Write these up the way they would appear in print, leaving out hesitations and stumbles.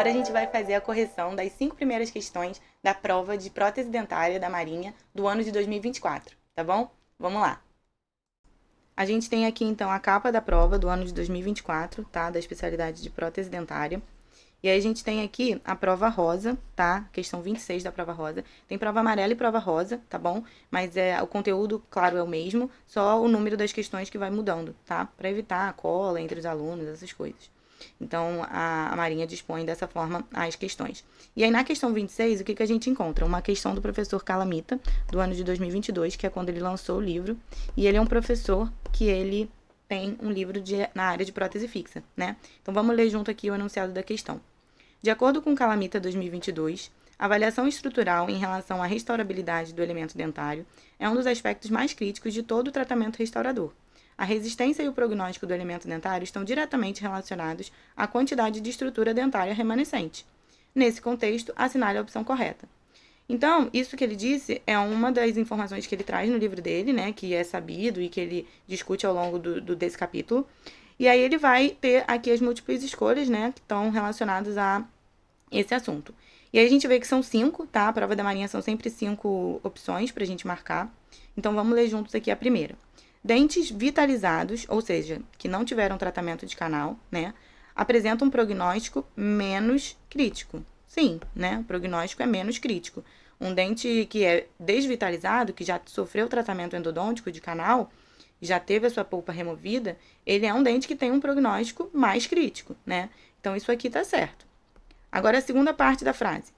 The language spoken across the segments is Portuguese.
Agora a gente vai fazer a correção das 5 primeiras questões da prova de prótese dentária da Marinha do ano de 2024, tá bom? Vamos lá. A gente tem aqui, então, a capa da prova do ano de 2024, tá? Da especialidade de prótese dentária. E aí a gente tem aqui a prova rosa, tá? Questão 26 da prova rosa. Tem prova amarela e prova rosa, tá bom? Mas o conteúdo, claro, é o mesmo, só o número das questões que vai mudando, tá? Para evitar a cola entre os alunos, essas coisas. Então, a Marinha dispõe dessa forma as questões. E aí, na questão 26, o que a gente encontra? Uma questão do professor Calamita, do ano de 2022, que é quando ele lançou o livro. E ele é um professor que ele tem um livro na área de prótese fixa, né? Então, vamos ler junto aqui o enunciado da questão. De acordo com Calamita 2022, a avaliação estrutural em relação à restaurabilidade do elemento dentário é um dos aspectos mais críticos de todo o tratamento restaurador. A resistência e o prognóstico do elemento dentário estão diretamente relacionados à quantidade de estrutura dentária remanescente. Nesse contexto, assinale a opção correta. Então, isso que ele disse é uma das informações que ele traz no livro dele, né, que é sabido e que ele discute ao longo desse capítulo. E aí ele vai ter aqui as múltiplas escolhas, né, que estão relacionadas a esse assunto. E aí a gente vê que são 5, tá? A prova da Marinha são sempre 5 opções pra gente marcar. Então, vamos ler juntos aqui a primeira. Dentes vitalizados, ou seja, que não tiveram tratamento de canal, né, apresentam um prognóstico menos crítico. Sim, né, o prognóstico é menos crítico. Um dente que é desvitalizado, que já sofreu tratamento endodôntico de canal, já teve a sua polpa removida, ele é um dente que tem um prognóstico mais crítico, né? Então, isso aqui tá certo. Agora, a segunda parte da frase.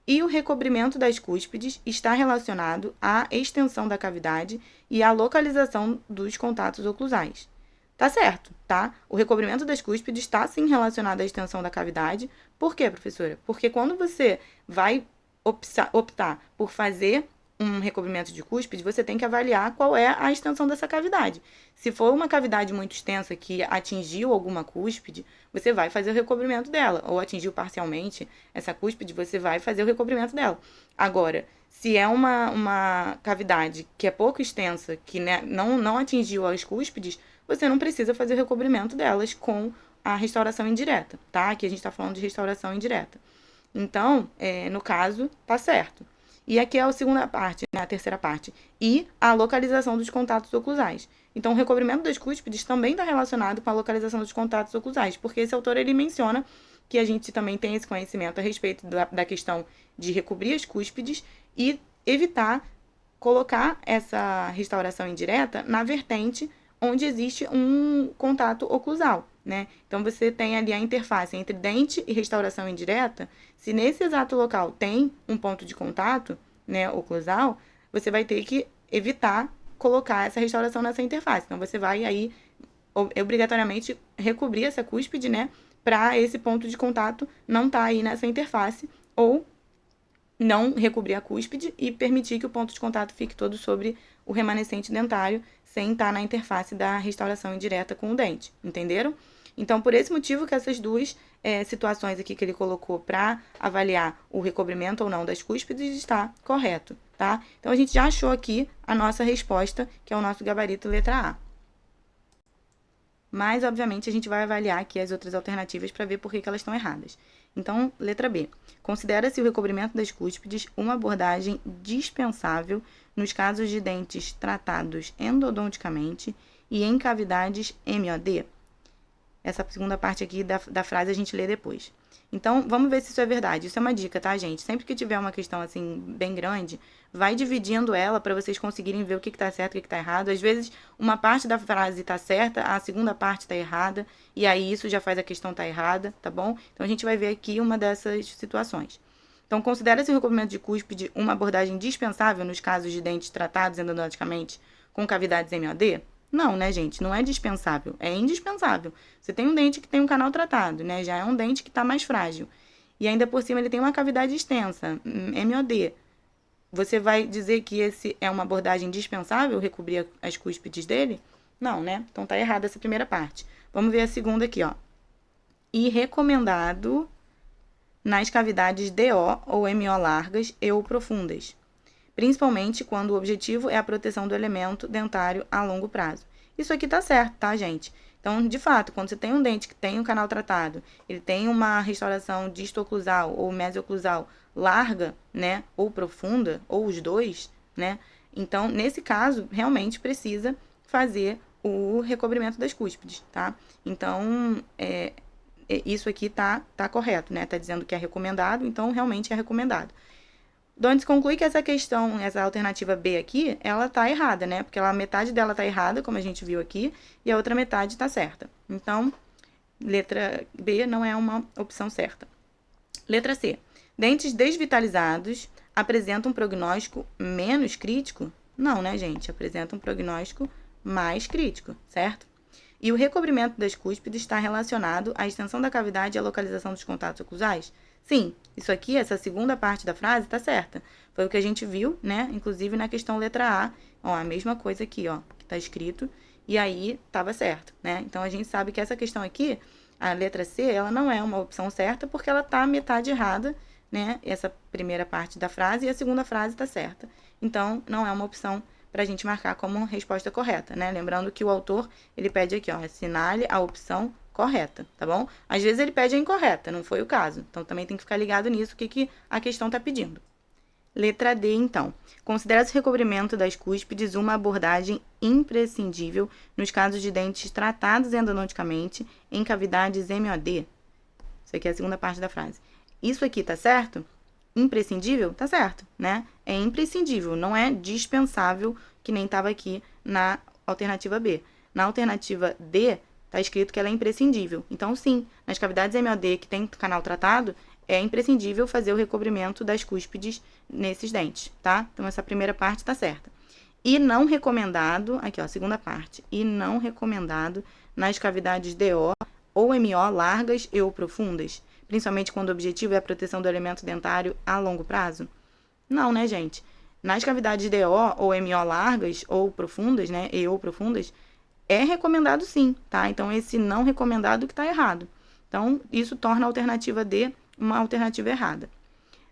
E o recobrimento das cúspides está relacionado à extensão da cavidade e à localização dos contatos oclusais. Tá certo, tá? O recobrimento das cúspides está sim relacionado à extensão da cavidade. Por quê, professora? Porque quando você vai optar por fazer um recobrimento de cúspide, você tem que avaliar qual é a extensão dessa cavidade. Se for uma cavidade muito extensa que atingiu alguma cúspide, você vai fazer o recobrimento dela. Ou atingiu parcialmente essa cúspide, você vai fazer o recobrimento dela. Agora, se é uma cavidade que é pouco extensa, que, né, não atingiu as cúspides, você não precisa fazer o recobrimento delas com a restauração indireta, tá? Aqui a gente está falando de restauração indireta. Então, no caso, tá certo. E aqui é a segunda parte, né, a terceira parte. E a localização dos contatos oclusais. Então, o recobrimento das cúspides também está relacionado com a localização dos contatos oclusais, porque esse autor ele menciona que a gente também tem esse conhecimento a respeito da questão de recobrir as cúspides e evitar colocar essa restauração indireta na vertente onde existe um contato oclusal, né? Então, você tem ali a interface entre dente e restauração indireta. Se nesse exato local tem um ponto de contato, né, oclusal, você vai ter que evitar colocar essa restauração nessa interface. Então, você vai aí obrigatoriamente recobrir essa cúspide, né, para esse ponto de contato não estar aí nessa interface, ou não recobrir a cúspide e permitir que o ponto de contato fique todo sobre o remanescente dentário, sem estar na interface da restauração indireta com o dente, entenderam? Então, por esse motivo que essas duas situações aqui que ele colocou para avaliar o recobrimento ou não das cúspides está correto, tá? Então, a gente já achou aqui a nossa resposta, que é o nosso gabarito letra A. Mas, obviamente, a gente vai avaliar aqui as outras alternativas para ver por que elas estão erradas. Então, letra B. Considera-se o recobrimento das cúspides uma abordagem dispensável nos casos de dentes tratados endodonticamente e em cavidades MOD. Essa segunda parte aqui da frase a gente lê depois. Então, vamos ver se isso é verdade. Isso é uma dica, tá, gente? Sempre que tiver uma questão, assim, bem grande, vai dividindo ela para vocês conseguirem ver o que está certo e o que está errado. Às vezes, uma parte da frase está certa, a segunda parte está errada, e aí isso já faz a questão estar errada, tá bom? Então, a gente vai ver aqui uma dessas situações. Então, considera-se o recobrimento de cúspide uma abordagem dispensável nos casos de dentes tratados endodonticamente com cavidades MOD? Não, né, gente? Não é dispensável, é indispensável. Você tem um dente que tem um canal tratado, né? Já é um dente que está mais frágil. E ainda por cima ele tem uma cavidade extensa, MOD. Você vai dizer que esse é uma abordagem dispensável, recobrir as cúspides dele? Não, né? Então tá errada essa primeira parte. Vamos ver a segunda aqui, ó. E recomendado nas cavidades DO ou MO largas e ou profundas, principalmente quando o objetivo é a proteção do elemento dentário a longo prazo. Isso aqui tá certo, tá, gente? Então, de fato, quando você tem um dente que tem um canal tratado, ele tem uma restauração disto-oclusal ou mesio-oclusal larga, né, ou profunda, ou os dois, né, então, nesse caso, realmente precisa fazer o recobrimento das cúspides, tá? Então, isso aqui tá correto, né? Tá dizendo que é recomendado, então realmente é recomendado. Onde se conclui que essa questão, essa alternativa B aqui, ela tá errada, né? Porque metade dela tá errada, como a gente viu aqui, e a outra metade tá certa. Então, letra B não é uma opção certa. Letra C. Dentes desvitalizados apresentam um prognóstico menos crítico? Não, né, gente? Apresenta um prognóstico mais crítico, certo? E o recobrimento das cúspides está relacionado à extensão da cavidade e à localização dos contatos oclusais? Sim, isso aqui, essa segunda parte da frase, está certa. Foi o que a gente viu, né? Inclusive na questão letra A, ó, a mesma coisa aqui, ó, que está escrito, e aí estava certo, né? Então, a gente sabe que essa questão aqui, a letra C, ela não é uma opção certa porque ela está metade errada, né? Essa primeira parte da frase e a segunda frase está certa. Então, não é uma opção para a gente marcar como resposta correta, né? Lembrando que o autor, ele pede aqui, ó, assinale a opção correta, tá bom? Às vezes ele pede a incorreta, não foi o caso. Então, também tem que ficar ligado nisso, o que a questão está pedindo. Letra D, então. Considera-se o recobrimento das cúspides uma abordagem imprescindível nos casos de dentes tratados endodonticamente em cavidades MOD. Isso aqui é a segunda parte da frase. Isso aqui tá certo? Imprescindível? Tá certo, né? É imprescindível, não é dispensável, que nem estava aqui na alternativa B. Na alternativa D, tá escrito que ela é imprescindível. Então, sim, nas cavidades MOD que tem canal tratado, é imprescindível fazer o recobrimento das cúspides nesses dentes, tá? Então, essa primeira parte tá certa. E não recomendado, aqui ó, segunda parte, e não recomendado nas cavidades DO ou MO largas e ou profundas, principalmente quando o objetivo é a proteção do elemento dentário a longo prazo? Não, né, gente? Nas cavidades DO ou MO largas ou profundas, né, e ou profundas, é recomendado sim, tá? Então, esse não recomendado que tá errado. Então, isso torna a alternativa D uma alternativa errada.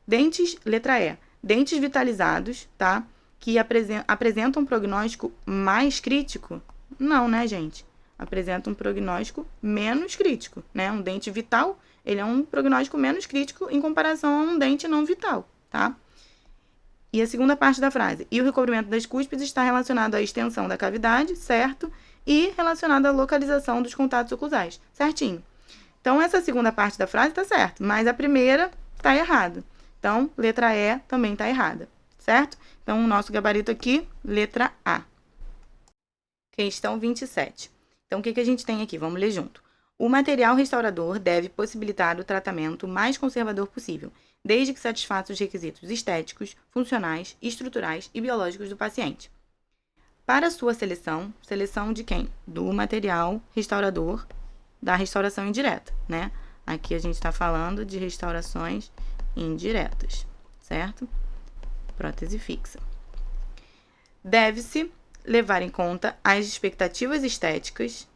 Dentes, letra E. Dentes vitalizados, tá? Que apresentam um prognóstico mais crítico? Não, né, gente? Apresenta um prognóstico menos crítico, né? Um dente vital, ele é um prognóstico menos crítico em comparação a um dente não vital, tá? E a segunda parte da frase. E o recobrimento das cúspides está relacionado à extensão da cavidade, certo? E relacionado à localização dos contatos oclusais, certinho. Então, essa segunda parte da frase está certa, mas a primeira está errada. Então, letra E também está errada, certo? Então, o nosso gabarito aqui, letra A. Questão 27. Então, o que a gente tem aqui? Vamos ler junto. O material restaurador deve possibilitar o tratamento mais conservador possível, desde que satisfaça os requisitos estéticos, funcionais, estruturais e biológicos do paciente. Para sua seleção, seleção de quem? Do material restaurador da restauração indireta, né? Aqui a gente está falando de restaurações indiretas, certo? Prótese fixa. Deve-se levar em conta as expectativas estéticas,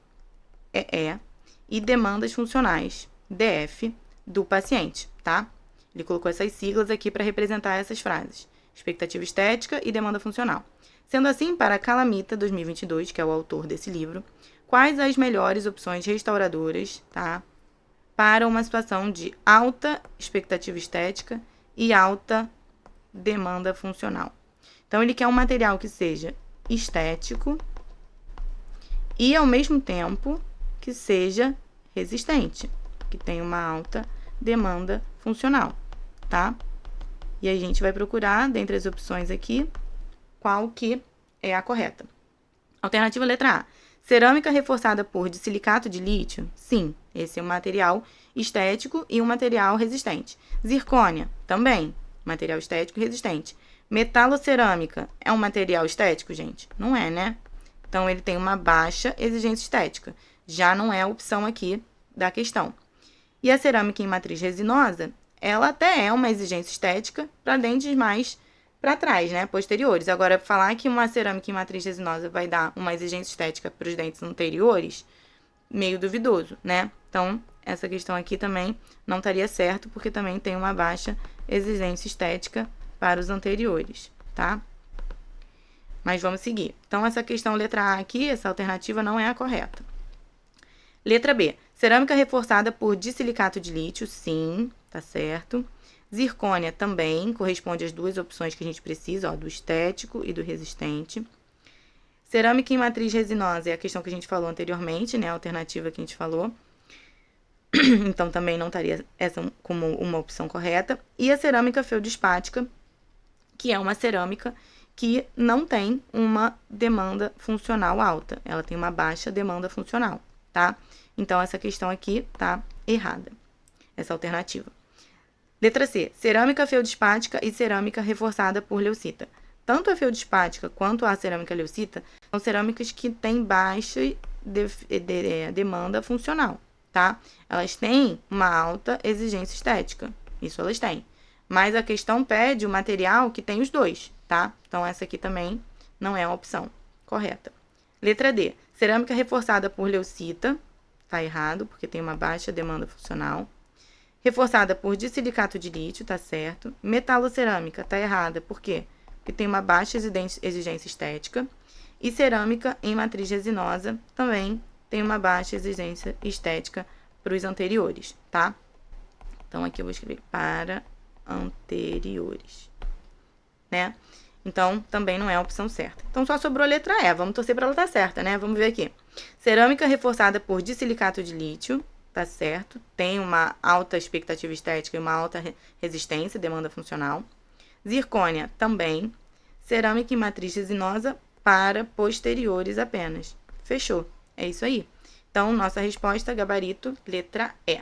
EE, e demandas funcionais, DF, do paciente, tá? Ele colocou essas siglas aqui para representar essas frases. Expectativa estética e demanda funcional. Sendo assim, para Calamita 2022, que é o autor desse livro, quais as melhores opções restauradoras, tá? Para uma situação de alta expectativa estética e alta demanda funcional. Então, ele quer um material que seja estético e, ao mesmo tempo, que seja resistente, que tenha uma alta demanda funcional, tá? E a gente vai procurar, dentre as opções aqui, qual que é a correta. Alternativa letra A. Cerâmica reforçada por dissilicato de lítio? Sim, esse é um material estético e um material resistente. Zircônia? Também, material estético e resistente. Metalocerâmica é um material estético, gente? Não é, né? Então, ele tem uma baixa exigência estética. Já não é a opção aqui da questão. E a cerâmica em matriz resinosa, ela até é uma exigência estética para dentes mais para trás, né, posteriores. Agora, falar que uma cerâmica em matriz resinosa vai dar uma exigência estética para os dentes anteriores, meio duvidoso, né? Então, essa questão aqui também não estaria certo, porque também tem uma baixa exigência estética para os anteriores, tá? Mas vamos seguir. Então, essa questão letra A aqui, essa alternativa não é a correta. Letra B. Cerâmica reforçada por disilicato de lítio, sim, tá certo. Zircônia também, corresponde às duas opções que a gente precisa, ó, do estético e do resistente. Cerâmica em matriz resinosa é a questão que a gente falou anteriormente, né? A alternativa que a gente falou. Então, também não estaria essa como uma opção correta. E a cerâmica feldispática, que é uma cerâmica que não tem uma demanda funcional alta. Ela tem uma baixa demanda funcional, tá? Então, essa questão aqui tá errada. Essa alternativa. Letra C. Cerâmica feldispática e cerâmica reforçada por leucita. Tanto a feldispática quanto a cerâmica leucita são cerâmicas que têm baixa demanda funcional, tá? Elas têm uma alta exigência estética. Isso elas têm. Mas a questão pede o material que tem os dois, tá? Então, essa aqui também não é a opção correta. Letra D. Cerâmica reforçada por leucita. Tá errado, porque tem uma baixa demanda funcional. Reforçada por disilicato de lítio, tá certo. Metalocerâmica, tá errada. Por quê? Porque tem uma baixa exigência estética. E cerâmica em matriz resinosa também tem uma baixa exigência estética para os anteriores, tá? Então, aqui eu vou escrever para anteriores, né? Então, também não é a opção certa. Então, só sobrou a letra E. Vamos torcer para ela estar certa, né? Vamos ver aqui. Cerâmica reforçada por disilicato de lítio, tá certo. Tem uma alta expectativa estética e uma alta resistência, demanda funcional. Zircônia também. Cerâmica em matriz resinosa para posteriores apenas. Fechou. É isso aí. Então, nossa resposta, gabarito, letra E.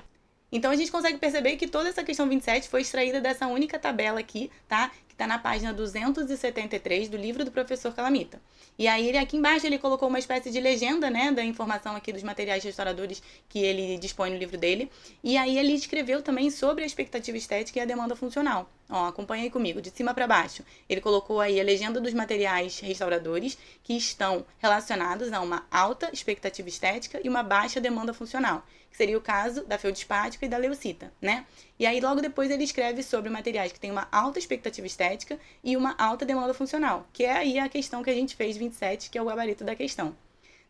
Então, a gente consegue perceber que toda essa questão 27 foi extraída dessa única tabela aqui, tá? Que tá na página 273 do livro do professor Calamita. E aí, aqui embaixo, ele colocou uma espécie de legenda, né, da informação aqui dos materiais restauradores que ele dispõe no livro dele. E aí, ele escreveu também sobre a expectativa estética e a demanda funcional. Ó, acompanha aí comigo, de cima para baixo. Ele colocou aí a legenda dos materiais restauradores que estão relacionados a uma alta expectativa estética e uma baixa demanda funcional, que seria o caso da feldispática e da leucita, né? E aí, logo depois, ele escreve sobre materiais que têm uma alta expectativa estética e uma alta demanda funcional, que é aí a questão que a gente fez, 27, que é o gabarito da questão.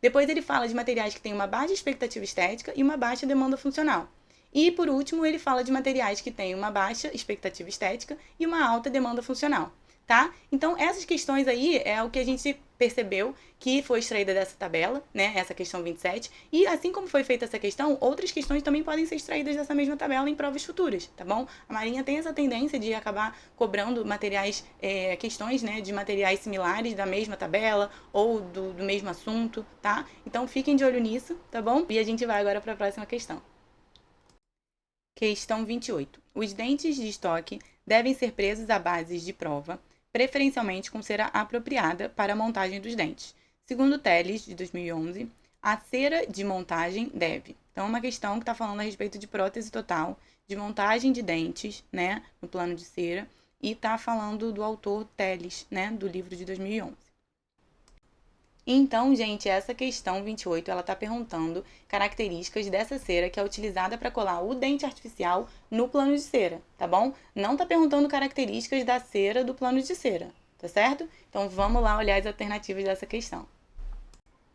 Depois, ele fala de materiais que têm uma baixa expectativa estética e uma baixa demanda funcional. E, por último, ele fala de materiais que têm uma baixa expectativa estética e uma alta demanda funcional, tá? Então, essas questões aí é o que a gente percebeu que foi extraída dessa tabela, né? Essa questão 27. E, assim como foi feita essa questão, outras questões também podem ser extraídas dessa mesma tabela em provas futuras, tá bom? A Marinha tem essa tendência de acabar cobrando materiais, questões, né, de materiais similares da mesma tabela ou do mesmo assunto, tá? Então, fiquem de olho nisso, tá bom? E a gente vai agora para a próxima questão. Questão 28. Os dentes de estoque devem ser presos à base de prova, preferencialmente com cera apropriada para a montagem dos dentes. Segundo Teles, de 2011, a cera de montagem deve. Então, é uma questão que está falando a respeito de prótese total, de montagem de dentes, né, no plano de cera, e está falando do autor Teles, né, do livro de 2011. Então, gente, essa questão 28, ela está perguntando características dessa cera que é utilizada para colar o dente artificial no plano de cera, tá bom? Não está perguntando características da cera do plano de cera, tá certo? Então, vamos lá olhar as alternativas dessa questão.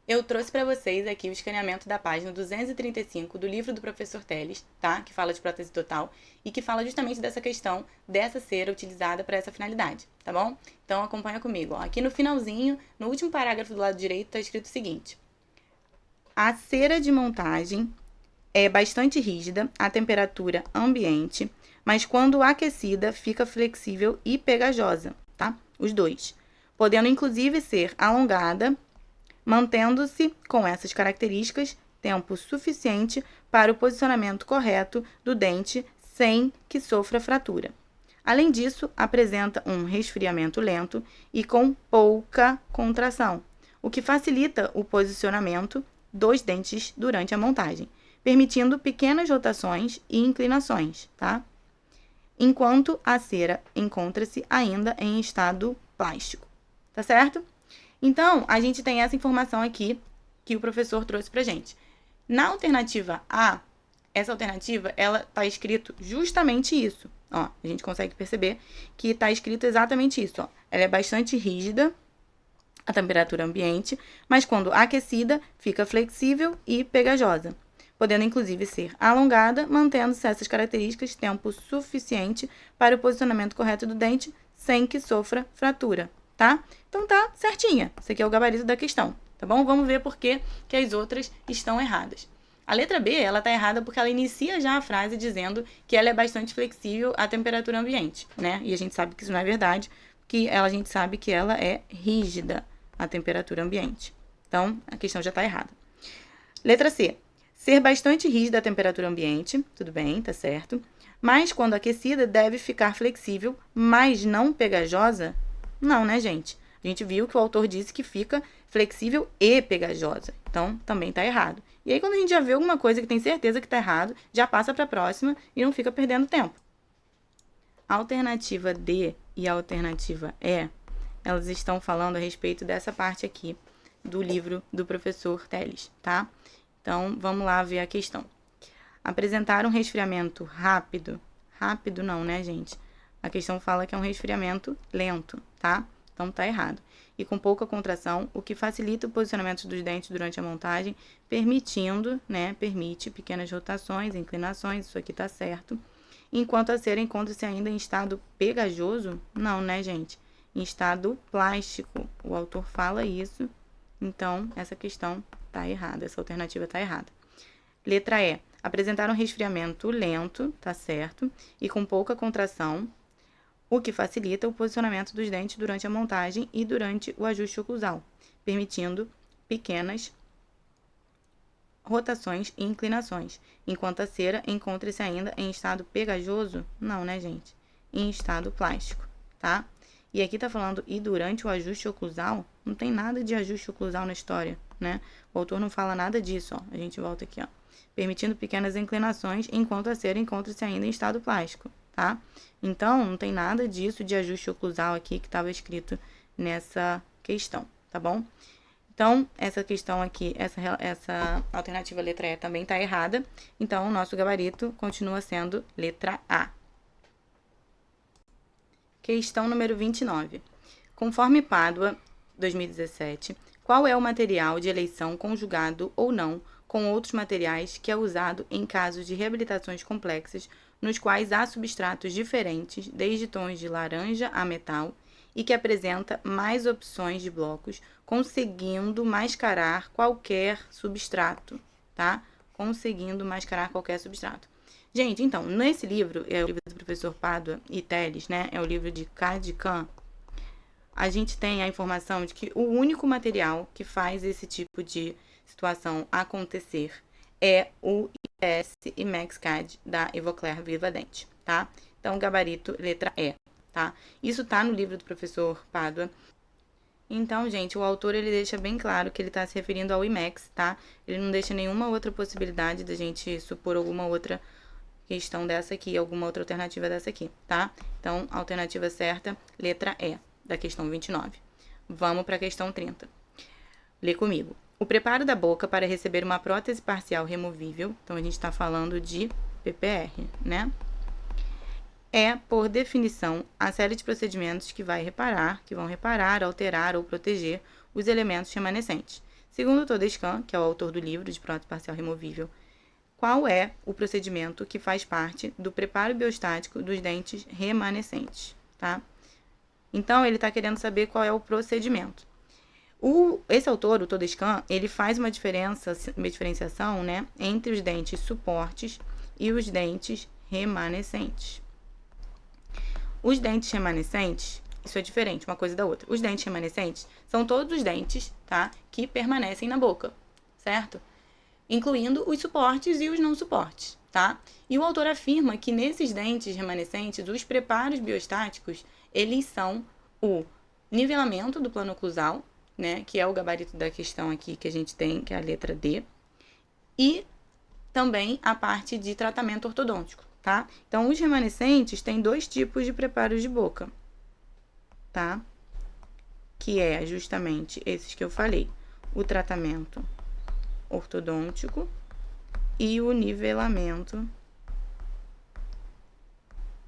Eu trouxe para vocês aqui o escaneamento da página 235 do livro do professor Teles, tá? Que fala de prótese total e que fala justamente dessa questão dessa cera utilizada para essa finalidade, tá bom? Então, acompanha comigo. Ó. Aqui no finalzinho, no último parágrafo do lado direito, está escrito o seguinte. A cera de montagem é bastante rígida à temperatura ambiente, mas quando aquecida fica flexível e pegajosa, tá? Os dois. Podendo, inclusive, ser alongada, mantendo-se com essas características tempo suficiente para o posicionamento correto do dente sem que sofra fratura. Além disso, apresenta um resfriamento lento e com pouca contração, o que facilita o posicionamento dos dentes durante a montagem, permitindo pequenas rotações e inclinações, tá? Enquanto a cera encontra-se ainda em estado plástico, tá certo? Então, a gente tem essa informação aqui que o professor trouxe pra gente. Na alternativa A, essa alternativa, ela tá escrito justamente isso. Ó, a gente consegue perceber que tá escrito exatamente isso, ó. Ela é bastante rígida à temperatura ambiente, mas quando aquecida, fica flexível e pegajosa. podendo inclusive ser alongada, mantendo-se essas características tempo suficiente para o posicionamento correto do dente sem que sofra fratura, tá? Então tá certinha. Esse aqui é o gabarito da questão, tá bom? Vamos ver por que as outras estão erradas. A letra B, ela tá errada porque ela inicia já a frase dizendo que ela é bastante flexível à temperatura ambiente, né? E a gente sabe que isso não é verdade, que a gente sabe que ela é rígida à temperatura ambiente. Então, a questão já tá errada. Letra C. Ser bastante rígida à temperatura ambiente, tudo bem, tá certo. Mas quando aquecida, deve ficar flexível, mas não pegajosa? Não, né, gente? A gente viu que o autor disse que fica flexível e pegajosa. Então, também tá errado. E aí, quando a gente já vê alguma coisa que tem certeza que tá errado, já passa para a próxima e não fica perdendo tempo. A alternativa D e a alternativa E, elas estão falando a respeito dessa parte aqui do livro do professor Teles, tá? Então, vamos lá ver a questão. Apresentar um resfriamento rápido. Rápido não, né, gente? A questão fala que é um resfriamento lento, tá? Então, tá errado. E com pouca contração, o que facilita o posicionamento dos dentes durante a montagem, permitindo, né, permite pequenas rotações, inclinações, isso aqui tá certo. Enquanto a cera encontra-se ainda em estado pegajoso, não, né, gente? Em estado plástico. O autor fala isso, então essa questão tá errada, essa alternativa tá errada. Letra E. Apresentar um resfriamento lento, tá certo, e com pouca contração, o que facilita o posicionamento dos dentes durante a montagem e durante o ajuste oclusal, permitindo pequenas rotações e inclinações, enquanto a cera encontra-se ainda em estado pegajoso, não, né, gente? Em estado plástico, tá? E aqui tá falando, e durante o ajuste oclusal, não tem nada de ajuste oclusal na história, né? O autor não fala nada disso, ó. A gente volta aqui, ó. Permitindo pequenas inclinações, enquanto a cera encontra-se ainda em estado plástico, tá? Então, não tem nada disso de ajuste oclusal aqui que estava escrito nessa questão, tá bom? Então, essa questão aqui, essa alternativa letra E também está errada. Então, o nosso gabarito continua sendo letra A. Questão número 29. Conforme Pádua, 2017, qual é o material de eleição conjugado ou não com outros materiais que é usado em casos de reabilitações complexas nos quais há substratos diferentes, desde tons de laranja a metal, e que apresenta mais opções de blocos, conseguindo mascarar qualquer substrato, tá? Conseguindo mascarar qualquer substrato. Gente, então, nesse livro, é o livro do professor Pádua e Teles, né? É o livro de Cadican. A gente tem a informação de que o único material que faz esse tipo de situação acontecer é o IPS e MaxCAD da Evocler Viva Dente, tá? Então, gabarito, letra E, tá? Isso tá no livro do professor Pádua. Então, gente, o autor, ele deixa bem claro que ele tá se referindo ao IMAX, tá? Ele não deixa nenhuma outra possibilidade da gente supor alguma outra questão dessa aqui, alguma outra alternativa dessa aqui, tá? Então, alternativa certa, letra E, da questão 29. Vamos para a questão 30. Lê comigo. O preparo da boca para receber uma prótese parcial removível, então a gente está falando de PPR, né? É, por definição, a série de procedimentos que vão reparar, alterar ou proteger os elementos remanescentes. Segundo Todescan, que é o autor do livro de prótese parcial removível, qual é o procedimento que faz parte do preparo biostático dos dentes remanescentes, tá? Então, ele está querendo saber qual é o procedimento. Esse autor, o Todescan, ele faz uma diferenciação, né, entre os dentes suportes e os dentes remanescentes. Os dentes remanescentes, isso é diferente uma coisa da outra. Os dentes remanescentes são todos os dentes, tá, que permanecem na boca, certo? Incluindo os suportes e os não suportes, tá? E o autor afirma que nesses dentes remanescentes, os preparos biostáticos, eles são o nivelamento do plano oclusal, né, que é o gabarito da questão aqui que a gente tem, que é a letra D, e também a parte de tratamento ortodôntico, tá? Então, os remanescentes têm dois tipos de preparos de boca, tá? Que é justamente esses que eu falei, o tratamento ortodôntico e o nivelamento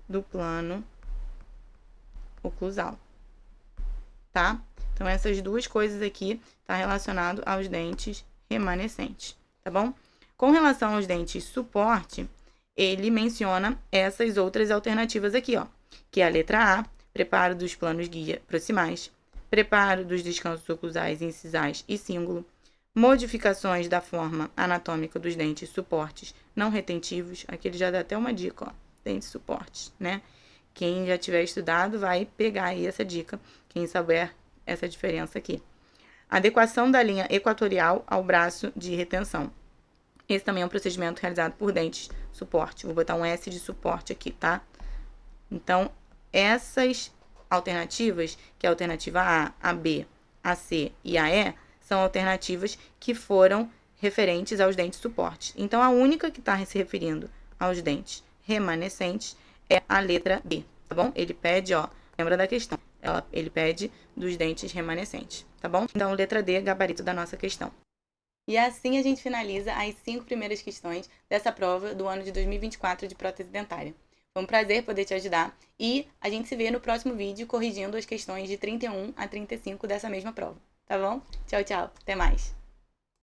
do plano oclusal, tá? Então, essas duas coisas aqui tá relacionado aos dentes remanescentes, tá bom? Com relação aos dentes suporte, ele menciona essas outras alternativas aqui, ó, que é a letra A, preparo dos planos guia proximais, preparo dos descansos oclusais, incisais e cíngulo, modificações da forma anatômica dos dentes suportes não retentivos. Aqui ele já dá até uma dica, ó, dentes suportes, né? Quem já tiver estudado vai pegar aí essa dica, quem souber essa diferença aqui. Adequação da linha equatorial ao braço de retenção. Esse também é um procedimento realizado por dentes suporte. Vou botar um S de suporte aqui, tá? Então, essas alternativas, que é a alternativa A, a B, a C e a E, são alternativas que foram referentes aos dentes suportes. Então, a única que está se referindo aos dentes remanescentes é a letra B, tá bom? Ele pede, ó, lembra da questão, ele pede dos dentes remanescentes, tá bom? Então, letra D, gabarito da nossa questão. E assim a gente finaliza as 5 primeiras questões dessa prova do ano de 2024 de prótese dentária. Foi um prazer poder te ajudar e a gente se vê no próximo vídeo corrigindo as questões de 31 a 35 dessa mesma prova, tá bom? Tchau, tchau. Até mais.